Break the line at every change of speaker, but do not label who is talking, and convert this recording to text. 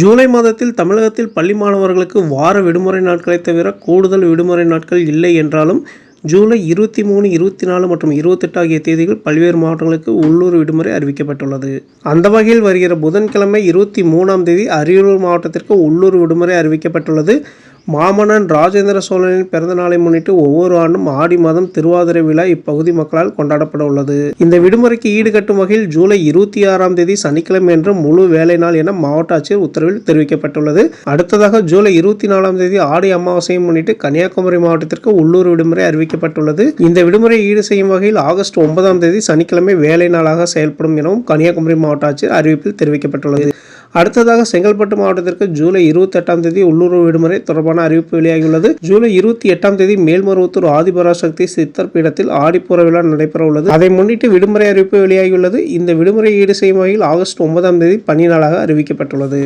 ஜூலை மாதத்தில் தமிழகத்தில் பள்ளி மாணவர்களுக்கு வார விடுமுறை நாட்களை தவிர கூடுதல் விடுமுறை நாட்கள் இல்லை என்றாலும் ஜூலை 23, 24 மற்றும் 28 ஆகிய தேதிகள் பல்வேறு மாவட்டங்களுக்கு உள்ளூர் விடுமுறை அறிவிக்கப்பட்டுள்ளது. அந்த வகையில் வருகிற புதன்கிழமை 23ஆம் தேதி அரியலூர் மாவட்டத்திற்கு உள்ளூர் விடுமுறை அறிவிக்கப்பட்டுள்ளது. மாமன்னன் ராஜேந்திர சோழனின் பிறந்த நாளை முன்னிட்டு ஒவ்வொரு ஆண்டும் ஆடி மாதம் திருவாதிரை விழா இப்பகுதி மக்களால் கொண்டாடப்பட உள்ளது. இந்த விடுமுறைக்கு ஈடுகட்டும் வகையில் ஜூலை 26ஆம் தேதி சனிக்கிழமை என்று முழு வேலை நாள் என மாவட்ட ஆட்சியர் உத்தரவில் தெரிவிக்கப்பட்டுள்ளது. அடுத்ததாக ஜூலை 24ஆம் தேதி ஆடி அமாவாசையை முன்னிட்டு கன்னியாகுமரி மாவட்டத்திற்கு உள்ளூர் விடுமுறை அறிவிக்கப்பட்டுள்ளது. இந்த விடுமுறையை ஈடு செய்யும் வகையில் ஆகஸ்ட் 9ஆம் தேதி சனிக்கிழமை வேலை நாளாக செயல்படும் எனவும் கன்னியாகுமரி மாவட்ட ஆட்சியர் அறிவிப்பில் தெரிவிக்கப்பட்டுள்ளது. அடுத்ததாக செங்கல்பட்டு மாவட்டத்திற்கு ஜூலை 28ஆம் தேதி உள்ளூர் விடுமுறை தொடர்பான அறிவிப்பு வெளியாகியுள்ளது. ஜூலை 28ஆம் தேதி மேல்மருவத்தூர் ஆதிபராசக்தி சித்தர் பீடத்தில் ஆடிப்பூர விழா நடைபெற உள்ளது. அதை முன்னிட்டு விடுமுறை அறிவிப்பு வெளியாகியுள்ளது. இந்த விடுமுறையை ஈடு செய்யும் வகையில் ஆகஸ்ட் 9ஆம் தேதி பணி நாளாக அறிவிக்கப்பட்டுள்ளது.